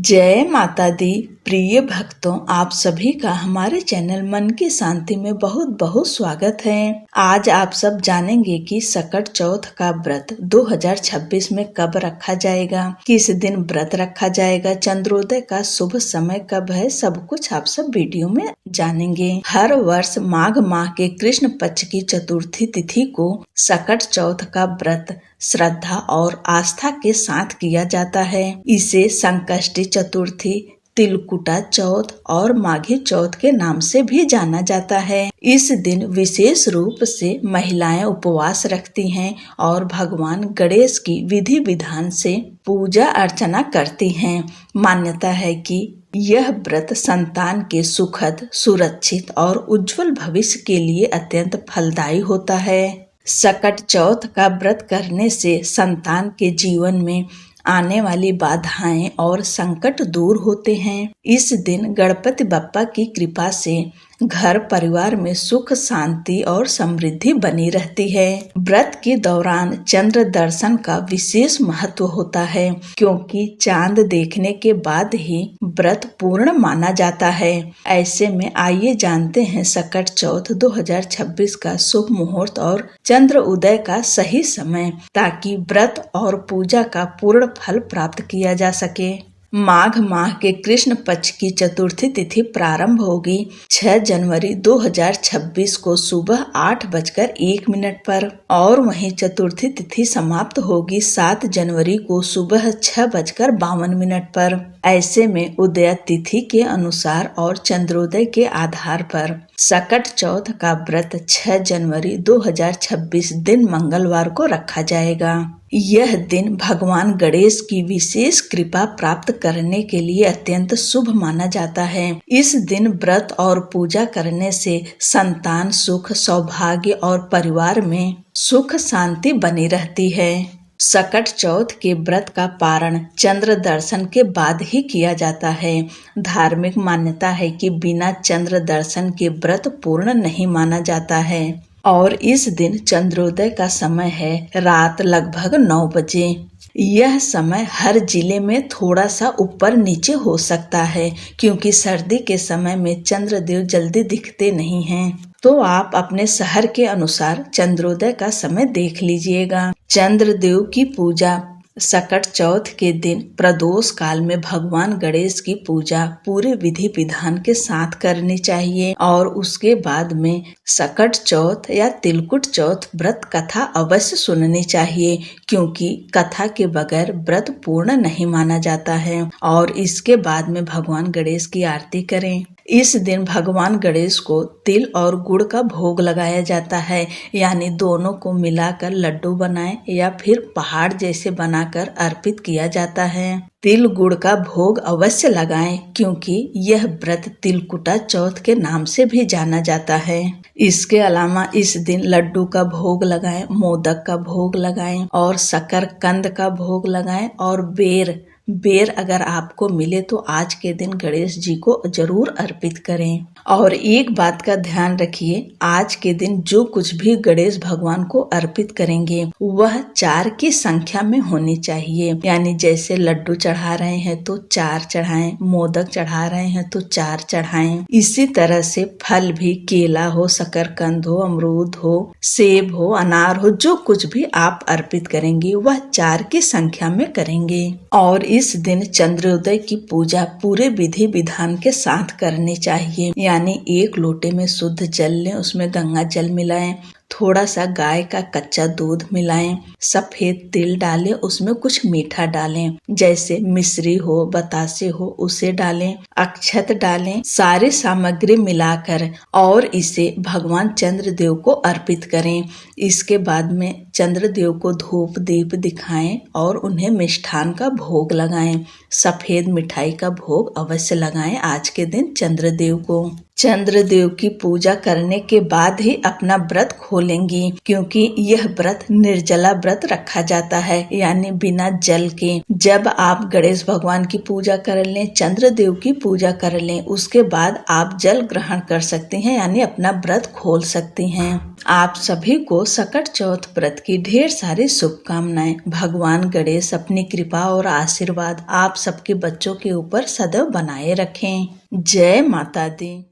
जय माता दी। प्रिय भक्तों, आप सभी का हमारे चैनल मन की शांति में बहुत बहुत स्वागत है। आज आप सब जानेंगे कि सकट चौथ का व्रत 2026 में कब रखा जाएगा, किस दिन व्रत रखा जाएगा, चंद्रोदय का शुभ समय कब है, सब कुछ आप सब वीडियो में जानेंगे। हर वर्ष माघ माह के कृष्ण पक्ष की चतुर्थी तिथि को सकट चौथ का व्रत श्रद्धा और आस्था के साथ किया जाता है। इसे संकष्टी चतुर्थी, तिलकुटा चौथ और माघी चौथ के नाम से भी जाना जाता है। इस दिन विशेष रूप से महिलाएं उपवास रखती हैं और भगवान गणेश की विधि विधान से पूजा अर्चना करती हैं। मान्यता है कि यह व्रत संतान के सुखद, सुरक्षित और उज्जवल भविष्य के लिए अत्यंत फलदायी होता है। सकट चौथ का व्रत करने से संतान के जीवन में आने वाली बाधाएं और संकट दूर होते हैं। इस दिन गणपति बप्पा की कृपा से घर परिवार में सुख, शांति और समृद्धि बनी रहती है। व्रत के दौरान चंद्र दर्शन का विशेष महत्व होता है, क्योंकि चांद देखने के बाद ही व्रत पूर्ण माना जाता है। ऐसे में आइए जानते हैं सकट चौथ 2026 का शुभ मुहूर्त और चंद्र उदय का सही समय, ताकि व्रत और पूजा का पूर्ण फल प्राप्त किया जा सके। माघ माह के कृष्ण पक्ष की चतुर्थी तिथि प्रारंभ होगी 6 जनवरी 2026 को सुबह 8:01 पर और वहीं चतुर्थी तिथि समाप्त होगी 7 जनवरी को सुबह 6:52 पर। ऐसे में उदय तिथि के अनुसार और चंद्रोदय के आधार पर सकट चौथ का व्रत 6 जनवरी 2026 दिन मंगलवार को रखा जाएगा। यह दिन भगवान गणेश की विशेष कृपा प्राप्त करने के लिए अत्यंत शुभ माना जाता है। इस दिन व्रत और पूजा करने से संतान सुख, सौभाग्य और परिवार में सुख शांति बनी रहती है। सकट चौथ के व्रत का पारण चंद्र दर्शन के बाद ही किया जाता है। धार्मिक मान्यता है कि बिना चंद्र दर्शन के व्रत पूर्ण नहीं माना जाता है और इस दिन चंद्रोदय का समय है रात लगभग 9 बजे। यह समय हर जिले में थोड़ा सा ऊपर नीचे हो सकता है, क्योंकि सर्दी के समय में चंद्रदेव जल्दी दिखते नहीं हैं। तो आप अपने शहर के अनुसार चंद्रोदय का समय देख लीजिएगा। चंद्रदेव की पूजा सकट चौथ के दिन प्रदोष काल में भगवान गणेश की पूजा पूरे विधि विधान के साथ करनी चाहिए और उसके बाद में सकट चौथ या तिलकुट चौथ व्रत कथा अवश्य सुननी चाहिए, क्योंकि कथा के बगैर व्रत पूर्ण नहीं माना जाता है। और इसके बाद में भगवान गणेश की आरती करें। इस दिन भगवान गणेश को तिल और गुड़ का भोग लगाया जाता है, यानी दोनों को मिलाकर लड्डू बनाएं या फिर पहाड़ जैसे बनाकर अर्पित किया जाता है। तिल गुड़ का भोग अवश्य लगाएं, क्योंकि यह व्रत तिलकुटा चौथ के नाम से भी जाना जाता है। इसके अलावा इस दिन लड्डू का भोग लगाएं, मोदक का भोग लगाएं और शकरकंद का भोग लगाएं और बेर अगर आपको मिले तो आज के दिन गणेश जी को जरूर अर्पित करें। और एक बात का ध्यान रखिए, आज के दिन जो कुछ भी गणेश भगवान को अर्पित करेंगे वह 4 की संख्या में होनी चाहिए, यानी जैसे लड्डू चढ़ा रहे हैं तो 4 चढ़ाएं, मोदक चढ़ा रहे हैं तो 4 चढ़ाएं। इसी तरह से फल भी केला हो, शकरकंद हो, अमरूद हो, सेब हो, अनार हो, जो कुछ भी आप अर्पित करेंगे वह 4 की संख्या में करेंगे। और इस दिन चंद्रोदय की पूजा पूरे विधि विधान के साथ करनी चाहिए, यानी 1 लोटे में शुद्ध जल लें, उसमें गंगा जल मिलाएं, थोड़ा सा गाय का कच्चा दूध मिलाएं, सफेद तिल डालें, उसमें कुछ मीठा डालें, जैसे मिश्री हो, बतासे हो, उसे डालें, अक्षत डालें, सारी सामग्री मिलाकर और इसे भगवान चंद्रदेव को अर्पित करें। इसके बाद में चंद्रदेव को धूप दीप दिखाएं और उन्हें मिष्ठान का भोग लगाएं। सफेद मिठाई का भोग अवश्य लगाएं आज के दिन चंद्रदेव को। चंद्रदेव की पूजा करने के बाद ही अपना व्रत खोलेंगी, क्योंकि यह व्रत निर्जला व्रत रखा जाता है, यानी बिना जल के। जब आप गणेश भगवान की पूजा कर लें, चंद्रदेव की पूजा कर लें, उसके बाद आप जल ग्रहण कर सकते हैं, यानी अपना व्रत खोल सकते हैं। आप सभी को सकट चौथ व्रत की ढेर सारी शुभकामनाएं। भगवान गणेश अपनी कृपा और आशीर्वाद आप सबके बच्चों के ऊपर सदैव बनाए रखें। जय माता दी।